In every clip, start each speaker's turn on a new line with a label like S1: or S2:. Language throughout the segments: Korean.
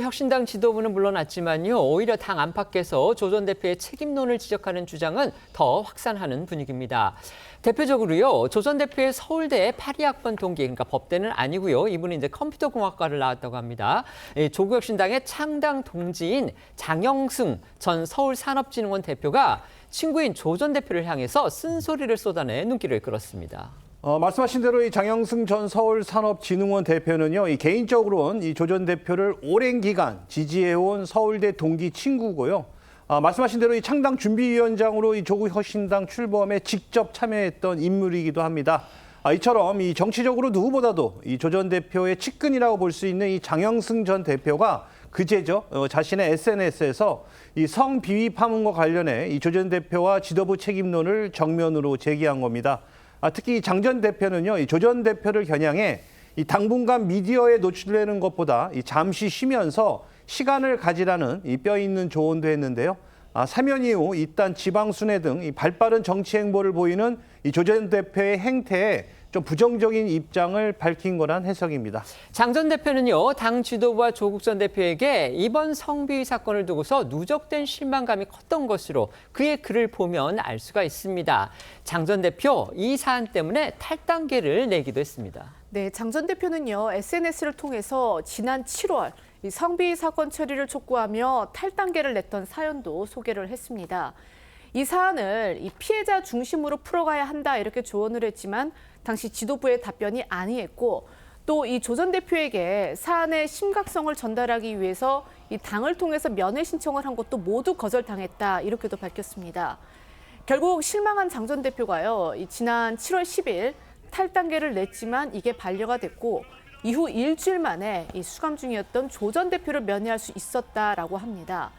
S1: 혁신당 지도부는 물러났지만요. 오히려 당 안팎에서 조 전 대표의 책임론을 지적하는 주장은 더 확산하는 분위기입니다. 대표적으로요. 조 전 대표의 서울대 82학번 동기, 그러니까 법대는 아니고요. 이분은 이제 컴퓨터공학과를 나왔다고 합니다. 조국 혁신당의 창당 동지인 장영승 전 서울산업진흥원 대표가 친구인 조 전 대표를 향해서 쓴소리를 쏟아내 눈길을 끌었습니다.
S2: 말씀하신 대로 이 장영승 전 서울산업진흥원 대표는요, 이 개인적으로는 이 조 전 대표를 오랜 기간 지지해온 서울대 동기 친구고요. 말씀하신 대로 이 창당 준비위원장으로 이 조국 혁신당 출범에 직접 참여했던 인물이기도 합니다. 이처럼 이 정치적으로 누구보다도 이 조 전 대표의 측근이라고 볼 수 있는 이 장영승 전 대표가 그제죠, 자신의 SNS에서 이 성비위 파문과 관련해 이 조 전 대표와 지도부 책임론을 정면으로 제기한 겁니다. 특히 장 전 대표는요, 이 조 전 대표를 겨냥해 이 당분간 미디어에 노출되는 것보다 이 잠시 쉬면서 시간을 가지라는 이 뼈 있는 조언도 했는데요. 사면 이후 이딴 지방 순회 등 이 발빠른 정치 행보를 보이는 이 조 전 대표의 행태에 좀 부정적인 입장을 밝힌 거란 해석입니다.
S1: 장 전 대표는요, 당 지도부와 조국 전 대표에게 이번 성비위 사건을 두고서 누적된 실망감이 컸던 것으로 그의 글을 보면 알 수가 있습니다. 장 전 대표, 이 사안 때문에 탈당계를 내기도 했습니다.
S3: 네, 장 전 대표는요, SNS를 통해서 지난 7월 이 성비위 사건 처리를 촉구하며 탈당계를 냈던 사연도 소개를 했습니다. 이 사안을 이 피해자 중심으로 풀어가야 한다 이렇게 조언을 했지만 당시 지도부의 답변이 아니했고 또 이 조 전 대표에게 사안의 심각성을 전달하기 위해서 이 당을 통해서 면회 신청을 한 것도 모두 거절당했다 이렇게도 밝혔습니다. 결국 실망한 장 전 대표가요, 지난 7월 10일 탈당계를 냈지만 이게 반려가 됐고 이후 일주일 만에 이 수감 중이었던 조 전 대표를 면회할 수 있었다라고 합니다.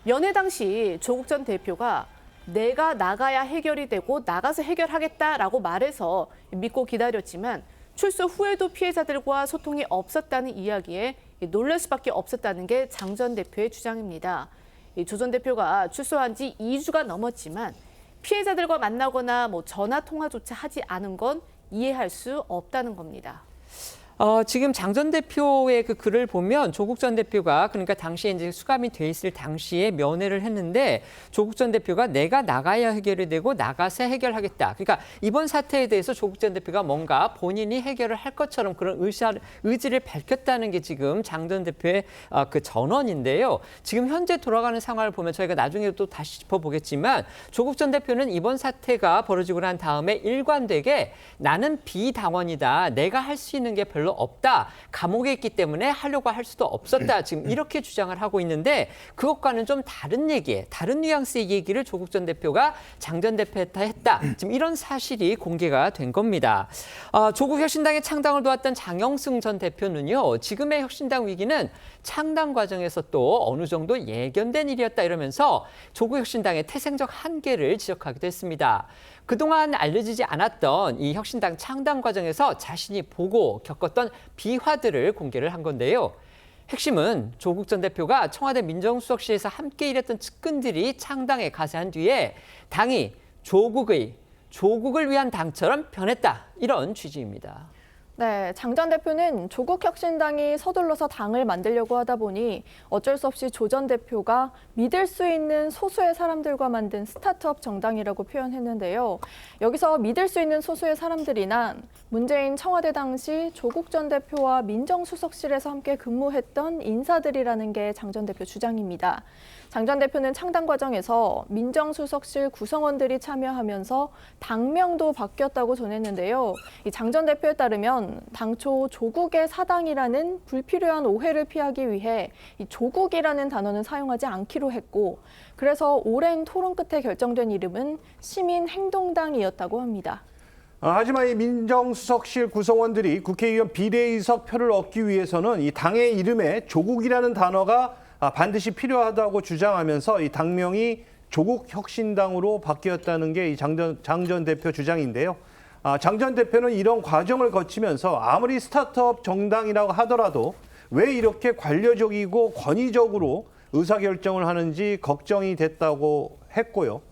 S3: 면회 당시 조국 전 대표가 내가 나가야 해결이 되고 나가서 해결하겠다라고 말해서 믿고 기다렸지만 출소 후에도 피해자들과 소통이 없었다는 이야기에 놀랄 수밖에 없었다는 게 장 전 대표의 주장입니다. 조 전 대표가 출소한 지 2주가 넘었지만 피해자들과 만나거나 전화 통화조차 하지 않은 건 이해할 수 없다는 겁니다.
S1: 지금 장 전 대표의 그 글을 보면 조국 전 대표가 그러니까 당시에 이제 수감이 돼 있을 당시에 면회를 했는데 조국 전 대표가 내가 나가야 해결이 되고 나가서 해결하겠다. 그러니까 이번 사태에 대해서 조국 전 대표가 뭔가 본인이 해결을 할 것처럼 그런 의지를 밝혔다는 게 지금 장 전 대표의 그 전언인데요. 지금 현재 돌아가는 상황을 보면 저희가 나중에 또 다시 짚어보겠지만 조국 전 대표는 이번 사태가 벌어지고 난 다음에 일관되게 나는 비당원이다. 내가 할 수 있는 게 별로 없다. 감옥에 있기 때문에 하려고 할 수도 없었다. 지금 이렇게 주장을 하고 있는데 그것과는 좀 다른 얘기, 다른 뉘앙스의 얘기를 조국 전 대표가 장 전 대표한테 했다. 지금 이런 사실이 공개가 된 겁니다. 조국 혁신당의 창당을 도왔던 장영승 전 대표는요. 지금의 혁신당 위기는 창당 과정에서 또 어느 정도 예견된 일이었다 이러면서 조국 혁신당의 태생적 한계를 지적하기도 했습니다. 그동안 알려지지 않았던 이 혁신당 창당 과정에서 자신이 보고 겪었던 비화들을 공개를 한 건데요. 핵심은 조국 전 대표가 청와대 민정수석실에서 함께 일했던 측근들이 창당에 가세한 뒤에 당이 조국을 위한 당처럼 변했다. 이런 취지입니다.
S4: 네, 장 전 대표는 조국 혁신당이 서둘러서 당을 만들려고 하다 보니 어쩔 수 없이 조 전 대표가 믿을 수 있는 소수의 사람들과 만든 스타트업 정당이라고 표현했는데요. 여기서 믿을 수 있는 소수의 사람들이란 문재인 청와대 당시 조국 전 대표와 민정수석실에서 함께 근무했던 인사들이라는 게 장 전 대표 주장입니다. 장 전 대표는 창당 과정에서 민정수석실 구성원들이 참여하면서 당명도 바뀌었다고 전했는데요. 이 장 전 대표에 따르면 당초 조국의 사당이라는 불필요한 오해를 피하기 위해 이 조국이라는 단어는 사용하지 않기로 했고 그래서 오랜 토론 끝에 결정된 이름은 시민행동당이었다고 합니다.
S2: 하지만 이 민정수석실 구성원들이 국회의원 비례의석 표를 얻기 위해서는 이 당의 이름에 조국이라는 단어가 반드시 필요하다고 주장하면서 이 당명이 조국혁신당으로 바뀌었다는 게 이 장 전 대표 주장인데요. 장 전 대표는 이런 과정을 거치면서 아무리 스타트업 정당이라고 하더라도 왜 이렇게 관료적이고 권위적으로 의사결정을 하는지 걱정이 됐다고 했고요.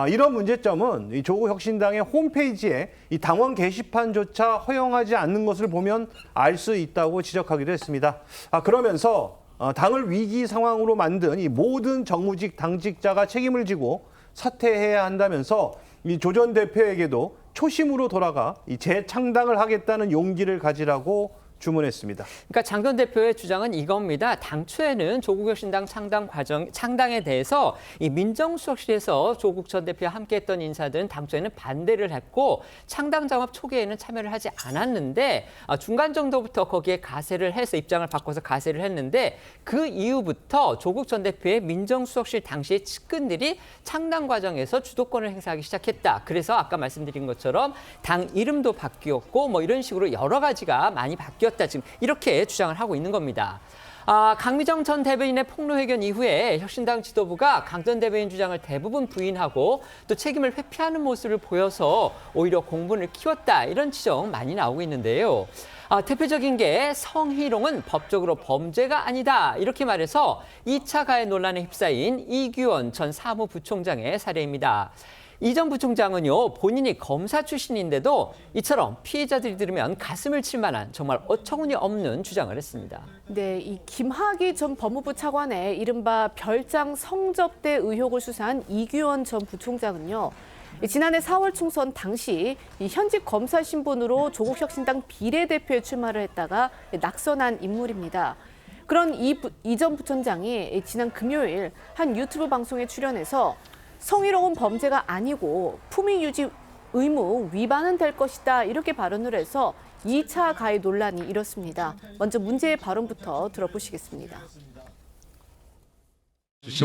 S2: 이런 문제점은 이 조국 혁신당의 홈페이지에 이 당원 게시판조차 허용하지 않는 것을 보면 알 수 있다고 지적하기도 했습니다. 그러면서 당을 위기 상황으로 만든 이 모든 정무직 당직자가 책임을 지고 사퇴해야 한다면서 이 조 전 대표에게도 초심으로 돌아가 이 재창당을 하겠다는 용기를 가지라고 주문했습니다.
S1: 그러니까 장 전 대표의 주장은 이겁니다. 당초에는 조국혁신당 창당에 대해서 이 민정수석실에서 조국 전 대표와 함께했던 인사들은 당초에는 반대를 했고 창당 작업 초기에는 참여를 하지 않았는데 중간 정도부터 거기에 가세를 해서 입장을 바꿔서 가세를 했는데 그 이후부터 조국 전 대표의 민정수석실 당시의 측근들이 창당 과정에서 주도권을 행사하기 시작했다. 그래서 아까 말씀드린 것처럼 당 이름도 바뀌었고 뭐 이런 식으로 여러 가지가 많이 바뀌었다. 지금 이렇게 주장을 하고 있는 겁니다. 강미정 전 대변인의 폭로 회견 이후에 혁신당 지도부가 강 전 대변인 주장을 대부분 부인하고 또 책임을 회피하는 모습을 보여서 오히려 공분을 키웠다 이런 지적 많이 나오고 있는데요. 대표적인 게 성희롱은 법적으로 범죄가 아니다 이렇게 말해서 2차 가해 논란에 휩싸인 이규원 전 사무부총장의 사례입니다. 이 전 부총장은요, 본인이 검사 출신인데도 이처럼 피해자들이 들으면 가슴을 칠 만한 정말 어처구니 없는 주장을 했습니다.
S3: 네, 이 김학의 전 법무부 차관의 이른바 별장 성접대 의혹을 수사한 이규원 전 부총장은요, 지난해 4월 총선 당시 이 현직 검사 신분으로 조국혁신당 비례대표에 출마를 했다가 낙선한 인물입니다. 그런 이 전 부총장이 지난 금요일 한 유튜브 방송에 출연해서 성희롱은 범죄가 아니고 품위 유지 의무 위반은 될 것이다 이렇게 발언을 해서 2차 가해 논란이 일었습니다. 먼저 문제의 발언부터 들어보시겠습니다.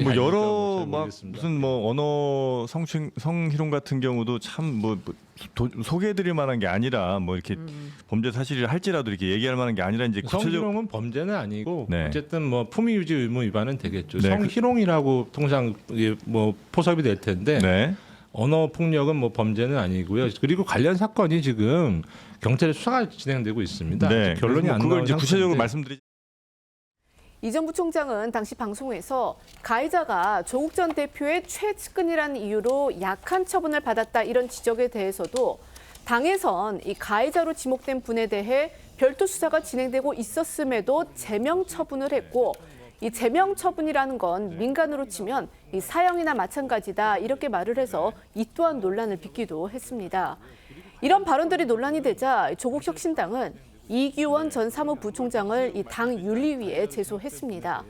S5: 뭐 여러 막 무슨 뭐 언어 성희롱 같은 경우도 참 뭐 소개해드릴 만한 게 아니라 뭐 이렇게 범죄 사실을 할지라도 이렇게 얘기할 만한 게 아니라 이제
S6: 성희롱은 범죄는 아니고
S5: 네.
S6: 어쨌든 뭐 품위 유지 의무 위반은 되겠죠.
S5: 네.
S6: 성희롱이라고 통상 뭐 포섭이 될 텐데
S5: 네.
S6: 언어 폭력은 뭐 범죄는 아니고요. 그리고 관련 사건이 지금 경찰의 수사가 진행되고 있습니다.
S5: 네.
S6: 결론이 안
S5: 그걸
S6: 나온
S5: 이제 구체적으로
S6: 상태인데
S5: 말씀드리.
S3: 이 전 부총장은 당시 방송에서 가해자가 조국 전 대표의 최측근이라는 이유로 약한 처분을 받았다 이런 지적에 대해서도 당에선 이 가해자로 지목된 분에 대해 별도 수사가 진행되고 있었음에도 제명 처분을 했고 이 제명 처분이라는 건 민간으로 치면 이 사형이나 마찬가지다 이렇게 말을 해서 이 또한 논란을 빚기도 했습니다. 이런 발언들이 논란이 되자 조국혁신당은 이규원 전 사무부총장을 이 당 윤리위에 제소했습니다.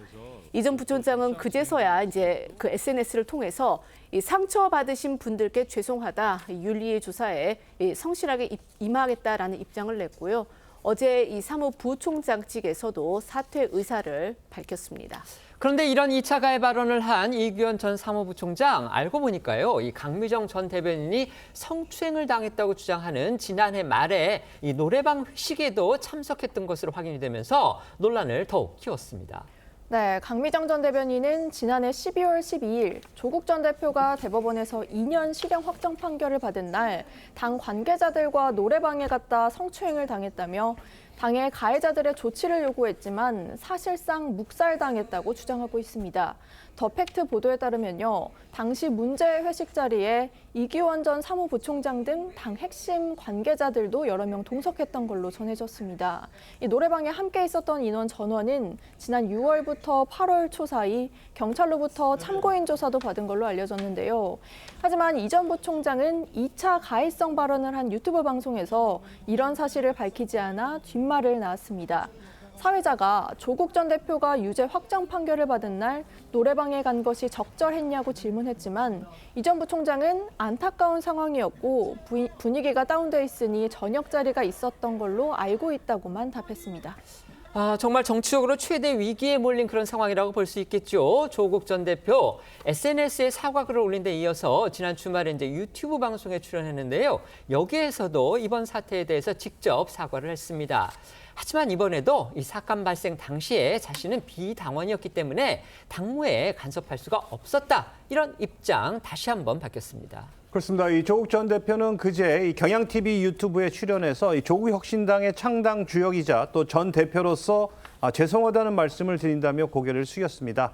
S3: 이 전 부총장은 그제서야 이제 그 SNS를 통해서 이 상처받으신 분들께 죄송하다, 윤리위 조사에 성실하게 임하겠다라는 입장을 냈고요. 어제 이 사무부총장 측에서도 사퇴 의사를 밝혔습니다.
S1: 그런데 이런 2차 가해 발언을 한 이규원 전 사무부총장 알고 보니까요. 이 강미정 전 대변인이 성추행을 당했다고 주장하는 지난해 말에 이 노래방 회식에도 참석했던 것으로 확인이 되면서 논란을 더욱 키웠습니다.
S4: 네, 강미정 전 대변인은 지난해 12월 12일 조국 전 대표가 대법원에서 2년 실형 확정 판결을 받은 날 당 관계자들과 노래방에 갔다 성추행을 당했다며 당의 가해자들의 조치를 요구했지만 사실상 묵살당했다고 주장하고 있습니다. 더 팩트 보도에 따르면요. 당시 문제 회식 자리에 이규원 전 사무부총장 등 당 핵심 관계자들도 여러 명 동석했던 걸로 전해졌습니다. 이 노래방에 함께 있었던 인원 전원은 지난 6월부터 8월 초 사이 경찰로부터 참고인 조사도 받은 걸로 알려졌는데요. 하지만 이 전 부총장은 2차 가해성 발언을 한 유튜브 방송에서 이런 사실을 밝히지 않아 뒷말을 낳았습니다. 사회자가 조국 전 대표가 유죄 확정 판결을 받은 날 노래방에 간 것이 적절했냐고 질문했지만 이 전 부총장은 안타까운 상황이었고 분위기가 다운돼 있으니 저녁 자리가 있었던 걸로 알고 있다고만 답했습니다.
S1: 정말 정치적으로 최대 위기에 몰린 그런 상황이라고 볼 수 있겠죠. 조국 전 대표 SNS에 사과글을 올린 데 이어서 지난 주말에 이제 유튜브 방송에 출연했는데요. 여기에서도 이번 사태에 대해서 직접 사과를 했습니다. 하지만 이번에도 이 사건 발생 당시에 자신은 비당원이었기 때문에 당무에 간섭할 수가 없었다. 이런 입장 다시 한번 밝혔습니다.
S2: 그렇습니다. 이 조국 전 대표는 그제 이 경향TV 유튜브에 출연해서 이 조국혁신당의 창당 주역이자 또 전 대표로서 죄송하다는 말씀을 드린다며 고개를 숙였습니다.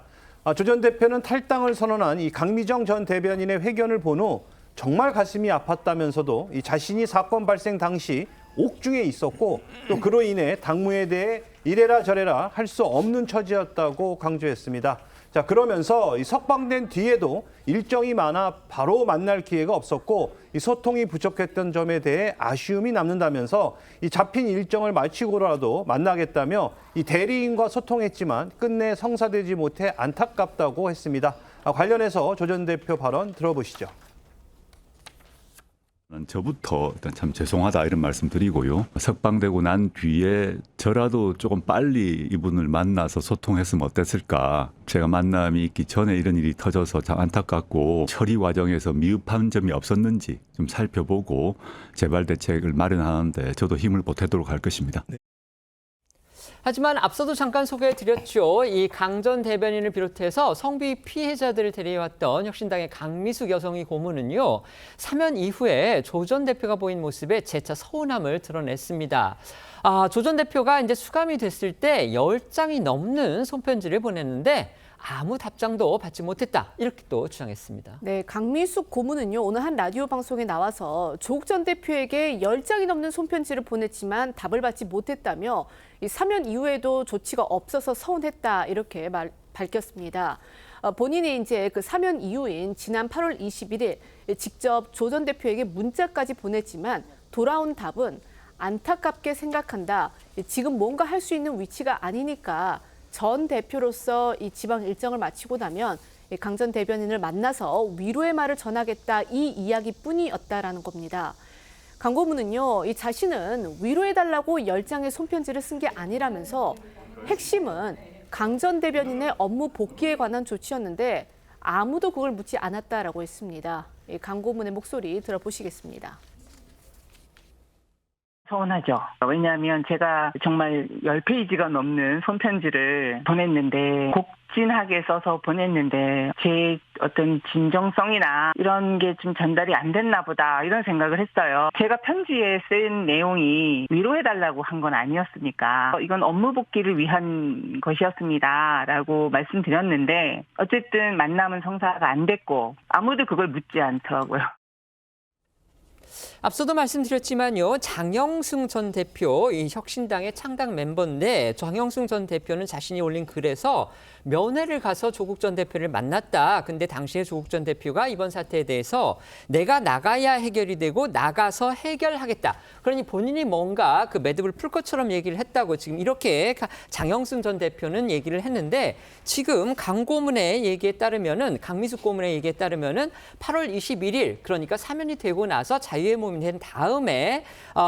S2: 조 전 대표는 탈당을 선언한 이 강미정 전 대변인의 회견을 본 후 정말 가슴이 아팠다면서도 이 자신이 사건 발생 당시 옥중에 있었고 또 그로 인해 당무에 대해 이래라 저래라 할 수 없는 처지였다고 강조했습니다. 자, 그러면서 이 석방된 뒤에도 일정이 많아 바로 만날 기회가 없었고 이 소통이 부족했던 점에 대해 아쉬움이 남는다면서 이 잡힌 일정을 마치고라도 만나겠다며 이 대리인과 소통했지만 끝내 성사되지 못해 안타깝다고 했습니다. 관련해서 조 전 대표 발언 들어보시죠.
S7: 저부터 일단 참 죄송하다 이런 말씀 드리고요. 석방되고 난 뒤에 저라도 조금 빨리 이분을 만나서 소통했으면 어땠을까. 제가 만남이 있기 전에 이런 일이 터져서 참 안타깝고 처리 과정에서 미흡한 점이 없었는지 좀 살펴보고 재발 대책을 마련하는데 저도 힘을 보태도록 할 것입니다.
S1: 하지만 앞서도 잠깐 소개해드렸죠. 이 강 전 대변인을 비롯해서 성비 피해자들을 데려왔던 혁신당의 강미숙 여성의 고문은요. 사면 이후에 조 전 대표가 보인 모습에 재차 서운함을 드러냈습니다. 조 전 대표가 이제 수감이 됐을 때 10장이 넘는 손편지를 보냈는데 아무 답장도 받지 못했다. 이렇게 또 주장했습니다.
S3: 네, 강미숙 고문은요, 오늘 한 라디오 방송에 나와서 조국 전 대표에게 10장이 넘는 손편지를 보냈지만 답을 받지 못했다며 이 사면 이후에도 조치가 없어서 서운했다. 이렇게 밝혔습니다. 본인이 이제 그 사면 이후인 지난 8월 21일 직접 조 전 대표에게 문자까지 보냈지만 돌아온 답은 안타깝게 생각한다. 지금 뭔가 할 수 있는 위치가 아니니까 전 대표로서 이 지방 일정을 마치고 나면 강 전 대변인을 만나서 위로의 말을 전하겠다 이 이야기뿐이었다라는 겁니다. 강 고문은요, 이 자신은 위로해달라고 10장의 손편지를 쓴 게 아니라면서 핵심은 강 전 대변인의 업무 복귀에 관한 조치였는데 아무도 그걸 묻지 않았다라고 했습니다. 강 고문의 목소리 들어보시겠습니다.
S8: 서운하죠. 왜냐하면 제가 정말 10페이지가 넘는 손편지를 보냈는데 곡진하게 써서 보냈는데 제 어떤 진정성이나 이런 게 좀 전달이 안 됐나 보다 이런 생각을 했어요. 제가 편지에 쓴 내용이 위로해달라고 한 건 아니었으니까 이건 업무 복귀를 위한 것이었습니다 라고 말씀드렸는데 어쨌든 만남은 성사가 안 됐고 아무도 그걸 묻지 않더라고요.
S1: 앞서도 말씀드렸지만요. 장영승 전 대표, 이 혁신당의 창당 멤버인데 장영승 전 대표는 자신이 올린 글에서 면회를 가서 조국 전 대표를 만났다. 근데 당시에 조국 전 대표가 이번 사태에 대해서 내가 나가야 해결이 되고 나가서 해결하겠다. 그러니 본인이 뭔가 그 매듭을 풀 것처럼 얘기를 했다고 지금 이렇게 장영승 전 대표는 얘기를 했는데 지금 강 고문의 얘기에 따르면은 강미숙 고문의 얘기에 따르면은 8월 21일 그러니까 사면이 되고 나서 자유의 몸이 된 다음에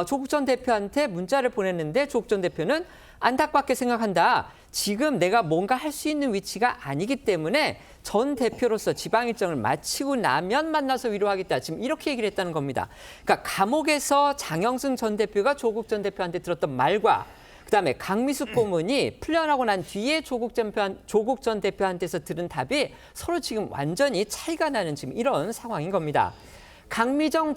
S1: 조국 전 대표한테 문자를 보냈는데 조국 전 대표는 안타깝게 생각한다. 지금 내가 뭔가 할 수 있는 위치가 아니기 때문에 전 대표로서 지방 일정을 마치고 나면 만나서 위로하겠다. 지금 이렇게 얘기를 했다는 겁니다. 그러니까 감옥에서 장영승 전 대표가 조국 전 대표한테 들었던 말과 그다음에 강미숙 고문이 풀려나고 난 뒤에 조국 전 대표한테서 들은 답이 서로 지금 완전히 차이가 나는 지금 이런 상황인 겁니다. 강미정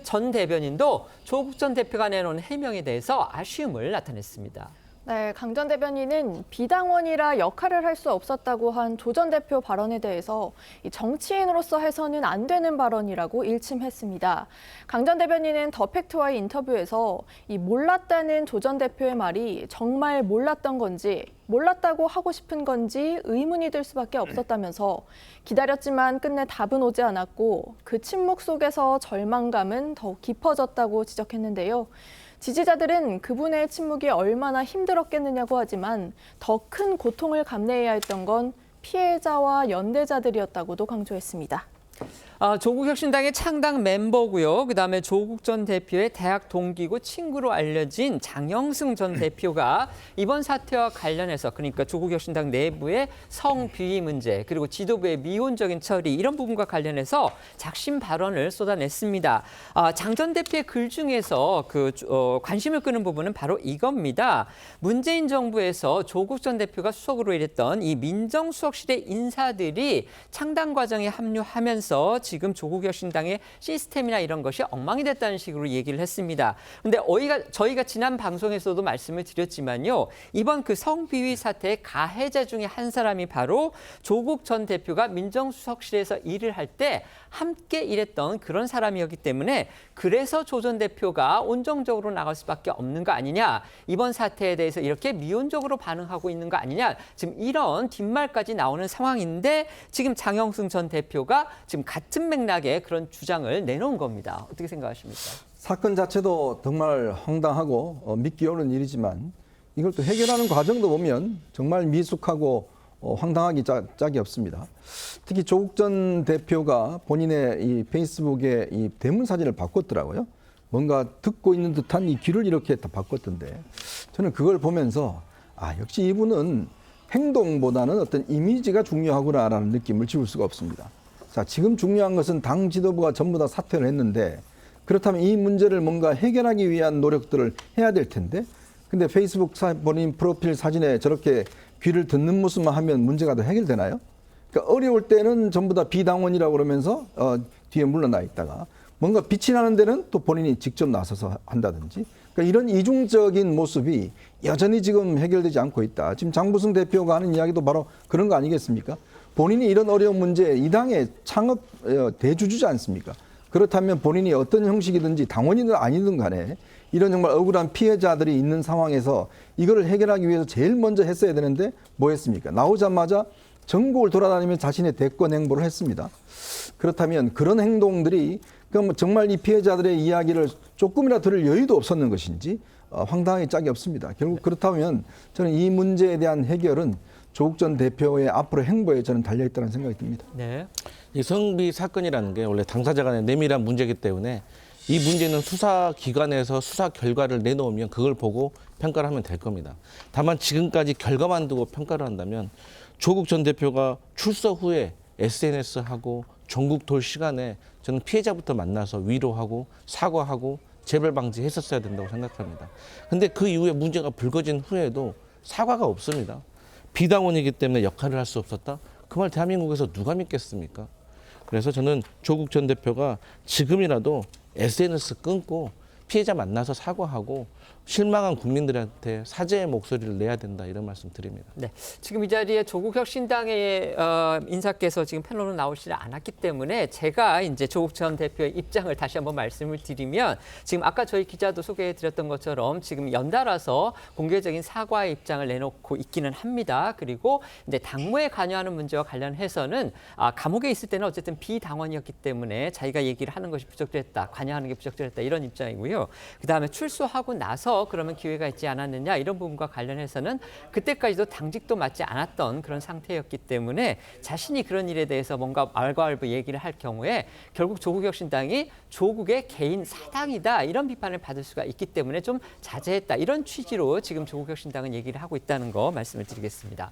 S1: 전 대변인도 조국 전 대표가 내놓은 해명에 대해서 아쉬움을 나타냈습니다.
S4: 네, 강 전 대변인은 비당원이라 역할을 할 수 없었다고 한 조 전 대표 발언에 대해서 정치인으로서 해서는 안 되는 발언이라고 일침했습니다. 강 전 대변인은 더 팩트와의 인터뷰에서 이 몰랐다는 조 전 대표의 말이 정말 몰랐던 건지 몰랐다고 하고 싶은 건지 의문이 들 수밖에 없었다면서 기다렸지만 끝내 답은 오지 않았고 그 침묵 속에서 절망감은 더욱 깊어졌다고 지적했는데요. 지지자들은 그분의 침묵이 얼마나 힘들었겠느냐고 하지만 더 큰 고통을 감내해야 했던 건 피해자와 연대자들이었다고도 강조했습니다.
S1: 조국 혁신당의 창당 멤버고요. 그다음에 조국 전 대표의 대학 동기고 친구로 알려진 장영승 전 대표가 이번 사태와 관련해서 그러니까 조국 혁신당 내부의 성비위 문제 그리고 지도부의 미온적인 처리 이런 부분과 관련해서 작심 발언을 쏟아냈습니다. 장 전 대표의 글 중에서 관심을 끄는 부분은 바로 이겁니다. 문재인 정부에서 조국 전 대표가 수석으로 일했던 이 민정수석실의 인사들이 창당 과정에 합류하면서 지금 조국혁신당의 시스템이나 이런 것이 엉망이 됐다는 식으로 얘기를 했습니다. 근데 저희가 지난 방송에서도 말씀을 드렸지만요. 이번 그 성비위 사태의 가해자 중에 한 사람이 바로 조국 전 대표가 민정수석실에서 일을 할 때 함께 일했던 그런 사람이었기 때문에 그래서 조 전 대표가 온정적으로 나갈 수밖에 없는 거 아니냐. 이번 사태에 대해서 이렇게 미온적으로 반응하고 있는 거 아니냐. 지금 이런 뒷말까지 나오는 상황인데 지금 장영승 전 대표가 지금 같은 맥락의 그런 주장을 내놓은 겁니다. 어떻게 생각하십니까?
S9: 사건 자체도 정말 황당하고 믿기 어려운 일이지만 이걸 또 해결하는 과정도 보면 정말 미숙하고 황당하기 짝이 없습니다. 특히 조국 전 대표가 본인의 이 페이스북에 이 대문 사진을 바꿨더라고요. 뭔가 듣고 있는 듯한 이 귀를 이렇게 다 바꿨던데 저는 그걸 보면서 역시 이분은 행동보다는 어떤 이미지가 중요하구나라는 느낌을 지울 수가 없습니다. 자, 지금 중요한 것은 당 지도부가 전부 다 사퇴를 했는데 그렇다면 이 문제를 뭔가 해결하기 위한 노력들을 해야 될 텐데 근데 페이스북 본인 프로필 사진에 저렇게 귀를 듣는 모습만 하면 문제가 다 해결되나요? 그러니까 어려울 때는 전부 다 비당원이라고 그러면서 뒤에 물러나 있다가 뭔가 빛이 나는 데는 또 본인이 직접 나서서 한다든지 그러니까 이런 이중적인 모습이 여전히 지금 해결되지 않고 있다. 지금 장부승 대표가 하는 이야기도 바로 그런 거 아니겠습니까? 본인이 이런 어려운 문제 이 당의 창업 대주주지 않습니까? 그렇다면 본인이 어떤 형식이든지 당원이든 아니든 간에 이런 정말 억울한 피해자들이 있는 상황에서 이거를 해결하기 위해서 제일 먼저 했어야 되는데 뭐 했습니까? 나오자마자 전국을 돌아다니며 자신의 대권 행보를 했습니다. 그렇다면 그런 행동들이 그럼 정말 이 피해자들의 이야기를 조금이라 들을 여유도 없었는 것인지 황당하게 짝이 없습니다. 결국 그렇다면 저는 이 문제에 대한 해결은 조국 전 대표의 앞으로 행보에 저는 달려있다는 생각이 듭니다.
S1: 네.
S10: 이 성비 사건이라는 게 원래 당사자 간의 내밀한 문제이기 때문에 이 문제는 수사기관에서 수사 결과를 내놓으면 그걸 보고 평가를 하면 될 겁니다. 다만 지금까지 결과만 두고 평가를 한다면 조국 전 대표가 출소 후에 SNS하고 전국 돌 시간에 저는 피해자부터 만나서 위로하고 사과하고 재발 방지했었어야 된다고 생각합니다. 근데 그 이후에 문제가 불거진 후에도 사과가 없습니다. 비당원이기 때문에 역할을 할 수 없었다? 그 말 대한민국에서 누가 믿겠습니까? 그래서 저는 조국 전 대표가 지금이라도 SNS 끊고 피해자 만나서 사과하고 실망한 국민들한테 사죄의 목소리를 내야 된다 이런 말씀 드립니다.
S1: 네, 지금 이 자리에 조국혁신당의 인사께서 지금 패널로 나오시지 않았기 때문에 제가 이제 조국 전 대표의 입장을 다시 한번 말씀을 드리면 지금 아까 저희 기자도 소개해드렸던 것처럼 지금 연달아서 공개적인 사과의 입장을 내놓고 있기는 합니다. 그리고 이제 당무에 관여하는 문제와 관련해서는 감옥에 있을 때는 어쨌든 비당원이었기 때문에 자기가 얘기를 하는 것이 부적절했다, 관여하는 게 부적절했다 이런 입장이고요. 그다음에 출소하고 나서 그러면 기회가 있지 않았느냐 이런 부분과 관련해서는 그때까지도 당직도 맡지 않았던 그런 상태였기 때문에 자신이 그런 일에 대해서 뭔가 왈가왈부 얘기를 할 경우에 결국 조국혁신당이 조국의 개인 사당이다 이런 비판을 받을 수가 있기 때문에 좀 자제했다 이런 취지로 지금 조국혁신당은 얘기를 하고 있다는 거 말씀을 드리겠습니다.